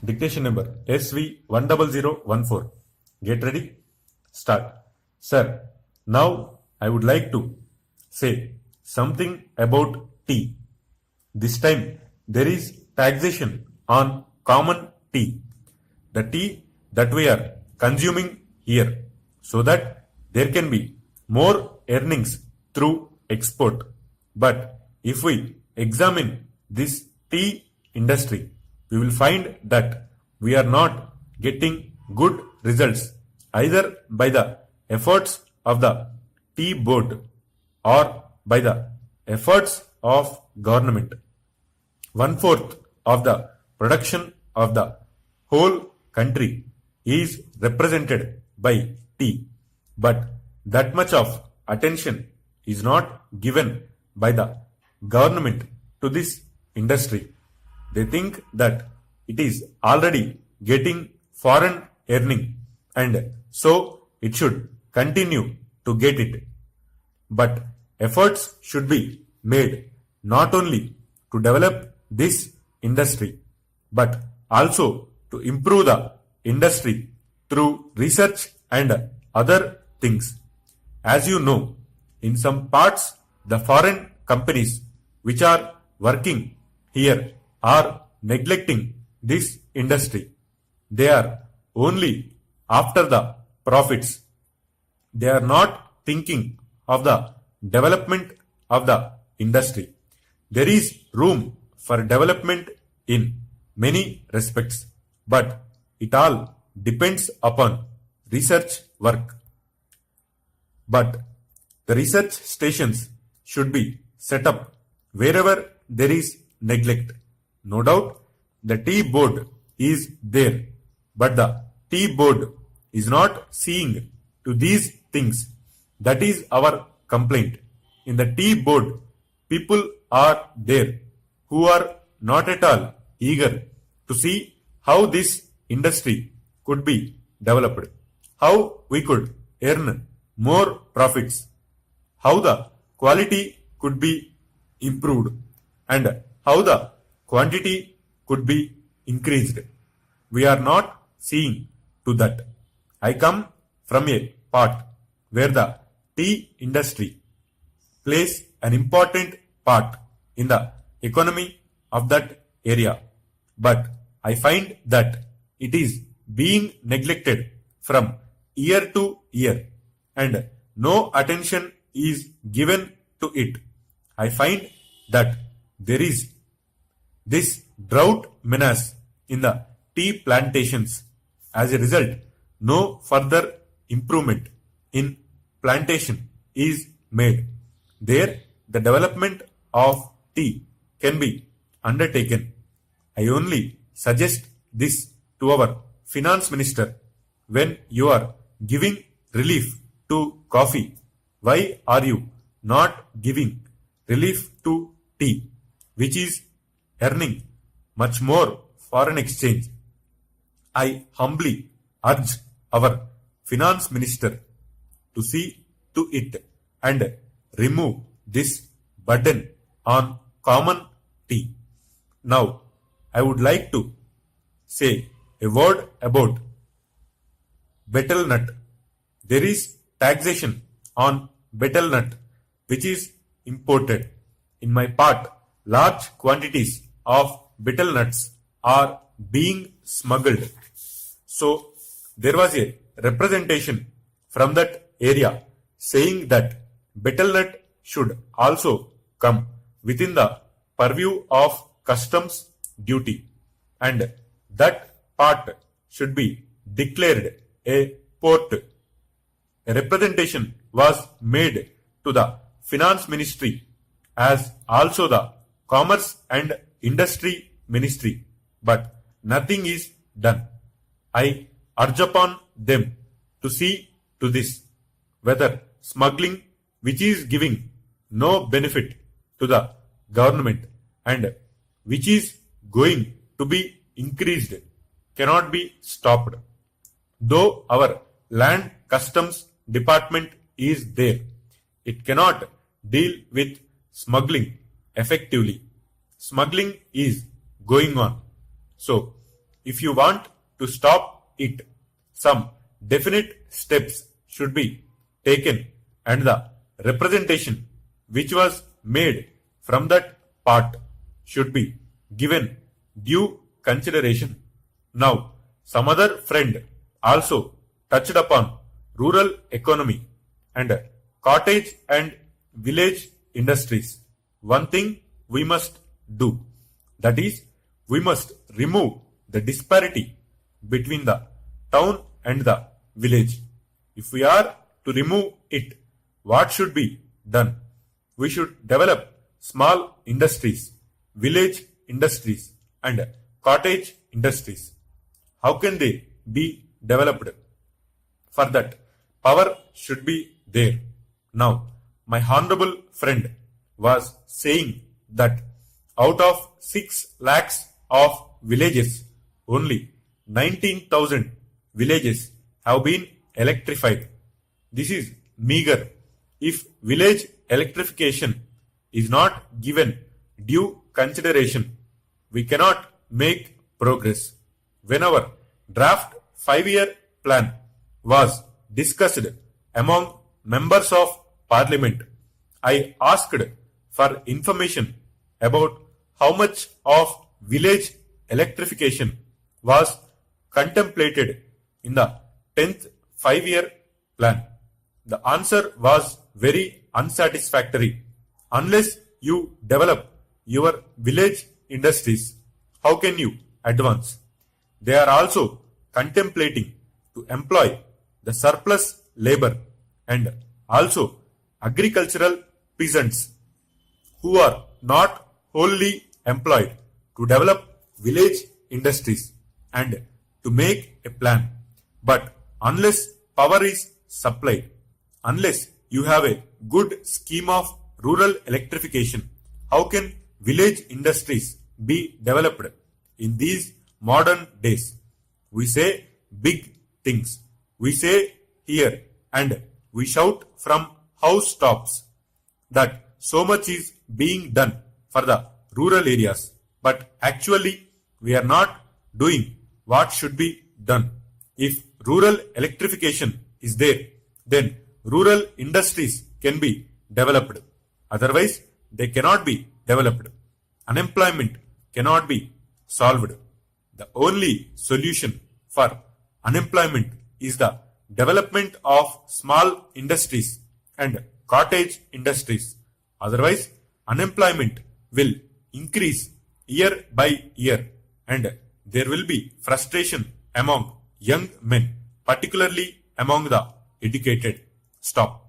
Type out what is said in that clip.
Dictation number SV10014. Get ready? Start. Sir, now I would like to say something about tea. This time there is taxation on common tea, the tea that we are consuming here, so that there can be more earnings through export. But if we examine this tea industry, we will find that we are not getting good results either by the efforts of the tea board or by the efforts of government. 1/4 of the production of the whole country is represented by tea, but that much of attention is not given by the government to this industry. They think that it is already getting foreign earning and so it should continue to get it. But efforts should be made not only to develop this industry but also to improve the industry through research and other things. As you know, in some parts the foreign companies which are working here are neglecting this industry. They are only after the profits. They are not thinking of the development of the industry. There is room for development in many respects, but it all depends upon research work. But the research stations should be set up wherever there is neglect. No doubt the tea board is there, but the tea board is not seeing to these things. That is our complaint. In the tea board, people are there who are not at all eager to see how this industry could be developed, how we could earn more profits, how the quality could be improved, and how the quantity could be increased. We are not seeing to that. I come from a part where the tea industry plays an important part in the economy of that area, but I find that it is being neglected from year to year and no attention is given to it. I find that there is this drought menace in the tea plantations. As a result, no further improvement in plantation is made. There, the development of tea can be undertaken. I only suggest this to our finance minister. When you are giving relief to coffee, why are you not giving relief to tea, which is earning much more foreign exchange? I humbly urge our finance minister to see to it and remove this burden on common tea. Now, I would like to say a word about betel nut. There is taxation on betel nut which is imported. In my part, large quantities of betel nuts are being smuggled. So there was a representation from that area saying that betel nut should also come within the purview of customs duty and that part should be declared a port. A representation was made to the finance ministry as also the commerce and industry ministry, but nothing is done. I urge upon them to see to this, whether smuggling, which is giving no benefit to the government and which is going to be increased, cannot be stopped. Though our land customs department is there, it cannot deal with smuggling effectively. Smuggling is going on. So if you want to stop it, some definite steps should be taken and the representation which was made from that part should be given due consideration. Now, some other friend also touched upon rural economy and cottage and village industries. One thing we must do, that is, we must remove the disparity between the town and the village. If we are to remove it, what should be done? We should develop small industries, village industries and cottage industries. How can they be developed? For that, power should be there. Now, my honorable friend was saying that out of 6 lakhs of villages, only 19,000 villages have been electrified. This is meager. If village electrification is not given due consideration, we cannot make progress. When our draft 5-year plan was discussed among members of parliament, I asked for information about how much of village electrification was contemplated in the 10th 5-year plan. The answer was very unsatisfactory. Unless you develop your village industries, how can you advance? They are also contemplating to employ the surplus labor and also agricultural peasants who are not wholly employed to develop village industries and to make a plan. But unless power is supplied, unless you have a good scheme of rural electrification, how can village industries be developed in these modern days? We say big things. We say here and we shout from housetops that so much is being done for the rural areas, but actually we are not doing what should be done. If rural electrification is there, then rural industries can be developed. Otherwise, they cannot be developed. Unemployment cannot be solved. The only solution for unemployment is the development of small industries and cottage industries. Otherwise, unemployment will increase year by year and there will be frustration among young men, particularly among the educated. Stop.